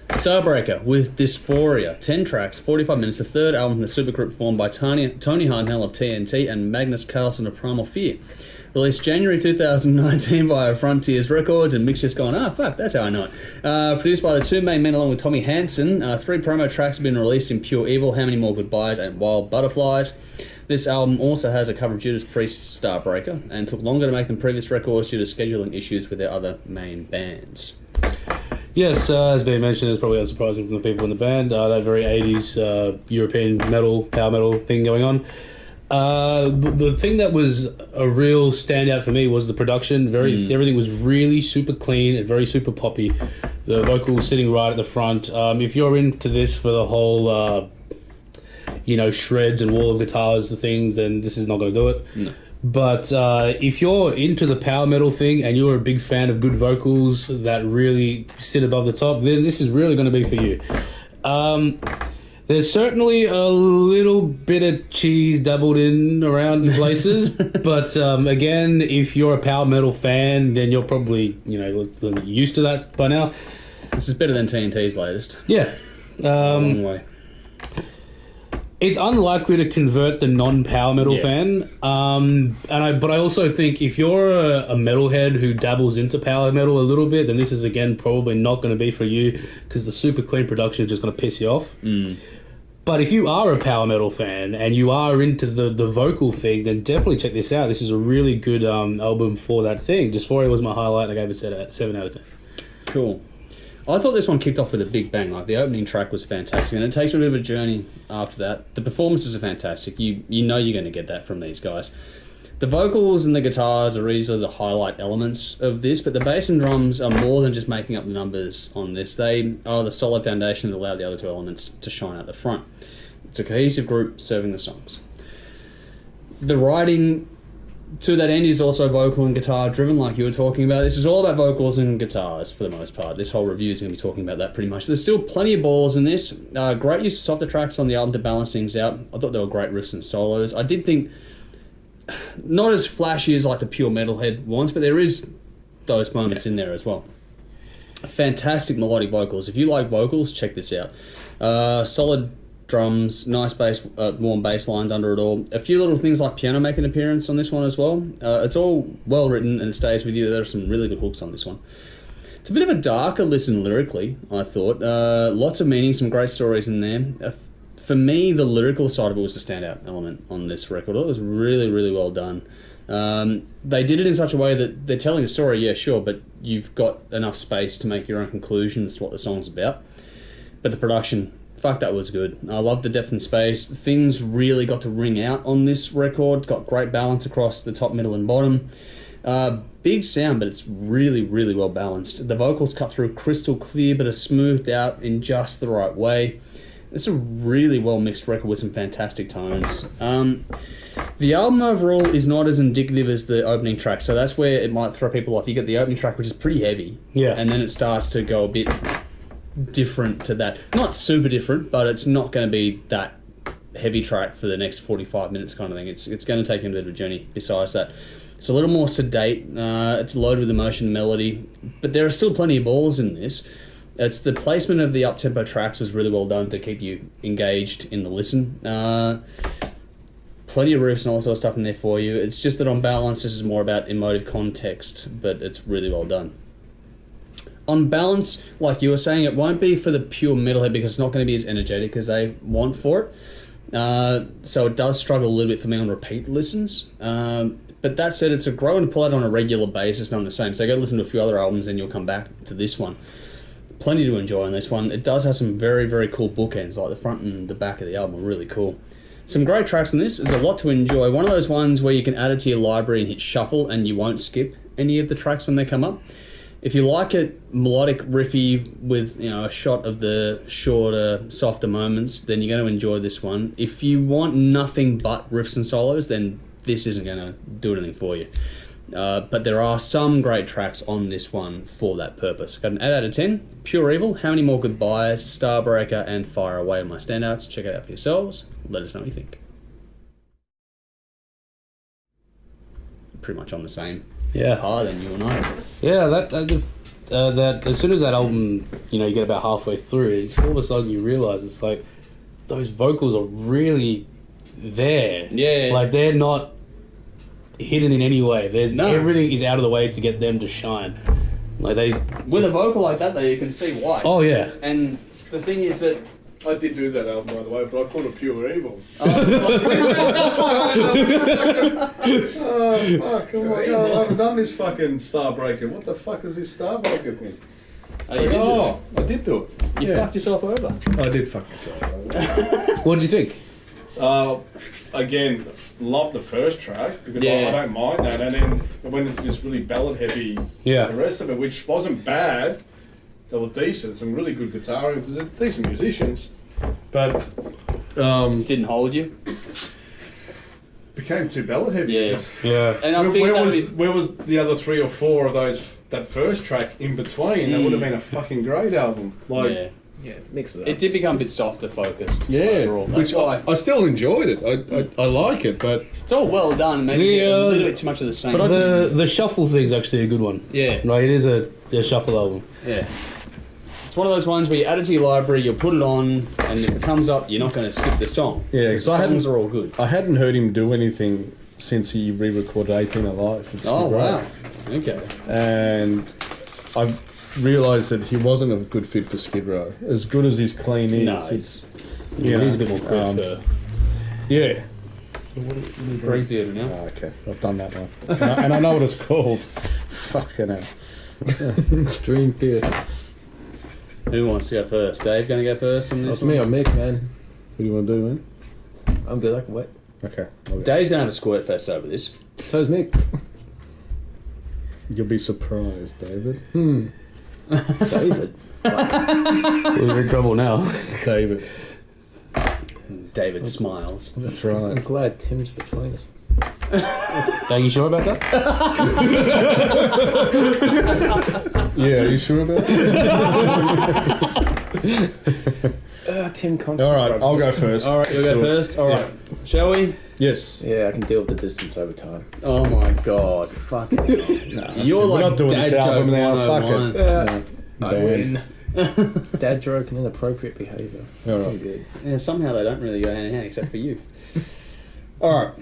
Starbreaker with Dysphoria, 10 tracks, 45 minutes, the third album from the supergroup formed by Tony Harnell of TNT and Magnus Karlsson of Primal Fear. Released January 2019 via Frontiers Records, and Mick's just gone, fuck, that's how I know it. Produced by the two main men along with Tommy Hansen. 3 promo tracks have been released in Pure Evil, How Many More Goodbyes, and Wild Butterflies. This album also has a cover of Judas Priest's Starbreaker, and took longer to make than previous records due to scheduling issues with their other main bands. Yes, as being mentioned, it's probably unsurprising from the people in the band. That very 80s European metal, power metal thing going on. The thing that was a real standout for me was the production. Everything was really super clean and very super poppy. The vocals sitting right at the front. If you're into this for the whole, shreds and wall of guitars, the things, then this is not going to do it. No. But if you're into the power metal thing and you're a big fan of good vocals that really sit above the top, then this is really going to be for you. There's certainly a little bit of cheese dabbled in around places, but again, if you're a power metal fan, then you're probably used to that by now. This is better than TNT's latest. Yeah. Long way. It's unlikely to convert the non-power metal fan, but I also think if you're a metalhead who dabbles into power metal a little bit, then this is again probably not going to be for you because the super clean production is just going to piss you off. But if you are a power metal fan and you are into the vocal thing, then definitely check this out. This is a really good album for that thing. Dysphoria was my highlight, and I gave it 7 out of 10. Cool. I thought this one kicked off with a big bang. Like, the opening track was fantastic, and it takes a bit of a journey after that. The performances are fantastic. You know you're going to get that from these guys. The vocals and the guitars are easily the highlight elements of this, but the bass and drums are more than just making up the numbers on this. They are the solid foundation that allow the other two elements to shine out the front. It's a cohesive group serving the songs. The writing to that end is also vocal and guitar driven, like you were talking about. This is all about vocals and guitars for the most part. This whole review is going to be talking about that pretty much. But there's still plenty of balls in this. Great use of softer tracks on the album to balance things out. I thought they were great riffs and solos. I did think, not as flashy as like the pure metalhead ones, but there is those moments in there as well. Fantastic melodic vocals. If you like vocals, check this out. Solid drums, nice bass, warm bass lines under it all. A few little things like piano make an appearance on this one as well. It's all well written and it stays with you. There are some really good hooks on this one. It's a bit of a darker listen lyrically, I thought. Lots of meaning, some great stories in there. For me, the lyrical side of it was the standout element on this record. It was really, really well done. They did it in such a way that they're telling a story, yeah, sure, but you've got enough space to make your own conclusions to what the song's about. But the production, fuck, that was good. I love the depth and space. Things really got to ring out on this record. It's got great balance across the top, middle, and bottom. Big sound, but it's really, really well balanced. The vocals cut through crystal clear, but are smoothed out in just the right way. It's a really well mixed record with some fantastic tones. The album overall is not as indicative as the opening track, so that's where it might throw people off. You get the opening track, which is pretty heavy, and then it starts to go a bit different to that. Not super different, but it's not going to be that heavy track for the next 45 minutes kind of thing. It's going to take you a bit of a journey besides that. It's a little more sedate. It's loaded with emotion and melody, but there are still plenty of balls in this. It's the placement of the up-tempo tracks was really well done to keep you engaged in the listen. Plenty of riffs and all that sort of stuff in there for you. It's just that on balance, this is more about emotive context, but it's really well done. On balance, like you were saying, it won't be for the pure metalhead because it's not going to be as energetic as they want for it. So it does struggle a little bit for me on repeat listens. But that said, it's a grow and pull out on a regular basis, not the same. So go listen to a few other albums and you'll come back to this one. Plenty to enjoy on this one. It does have some very, very cool bookends, like the front and the back of the album are really cool. Some great tracks on this. There's a lot to enjoy. One of those ones where you can add it to your library and hit shuffle and you won't skip any of the tracks when they come up. If you like it melodic, riffy, with a shot of the shorter, softer moments, then you're going to enjoy this one. If you want nothing but riffs and solos, then this isn't going to do anything for you. But there are some great tracks on this one for that purpose. Got an 8 out of 10. Pure Evil, How Many More Goodbyes, Starbreaker, and Fire Away on my standouts. Check it out for yourselves. Let us know what you think. Pretty much on the same par than you and I. Yeah, that as soon as that album, you know, you get about halfway through it, just all of a sudden you realise it's like those vocals are really there. Yeah. Like they're not hidden in any way. Everything is out of the way to get them to shine. Like they with a vocal like that, though, you can see why. Oh yeah. And the thing is that I did do that album, by the way, but I called it Pure Evil. oh, Fuck, oh my god, I haven't done this fucking Starbreaker. What the fuck is this Starbreaker thing? I did do it. you fucked yourself over. I did fuck myself. What did you think? Again, love the first track because Yeah. I don't mind that, and then it went into this really ballad heavy. Yeah. The rest of it, which wasn't bad, they were decent. Some really good guitar because they're decent musicians, but Didn't hold you. became too ballad heavy. Yeah. Just- Yeah. And I think where was the other 3 or 4 of those? That first track in between, that would have been a fucking great album. Like, yeah. Yeah, mix it up. It did become a bit softer focused. yeah, overall. That's which why I still enjoyed it. I like it, but it's all well done. Maybe The, a little bit too much of the same. but The shuffle thing's actually a good one. yeah. Right, it is a shuffle album. Yeah. It's one of those ones where you add it to your library, you'll put it on, and if it comes up, you're not going to skip the song. Yeah, The 'cause I songs hadn't- are all good. I hadn't heard him do anything since he re-recorded 18 Alive. It's Oh, great. wow. Okay. And I realised that he wasn't a good fit for Skid Row. As good as his clean is, No, it's Yeah, know, he's a bit more crisp. yeah. So what Dream Theater now? Oh, okay, I've done that one, and I know what it's called. Fucking hell. Dream Theater. Who wants to go first? Dave going to go first on this That's one? me or Mick, man. What do you want to do, man? I'm good, I can wait. Okay. I'll go. Dave's going to have a squirt fest over this. So's Mick. You'll be surprised, David. David. We're in trouble now. David. David smiles. That's I'm right. glad Tim's between us. Are you sure about that? Yeah, are you sure about that? Tim Constantine. All right, I'll go first. All right, you'll Let's go do it. first. All right. Shall we? Yes. Yeah, I can deal with the distance over time. Oh my god. Fucking hell. You're We're like not doing dad this album joke now. Fuck 101. it. No, I banned. win. Dad joke and inappropriate behaviour. All Too right. good. Yeah, somehow they don't really go hand in hand except for you. All right.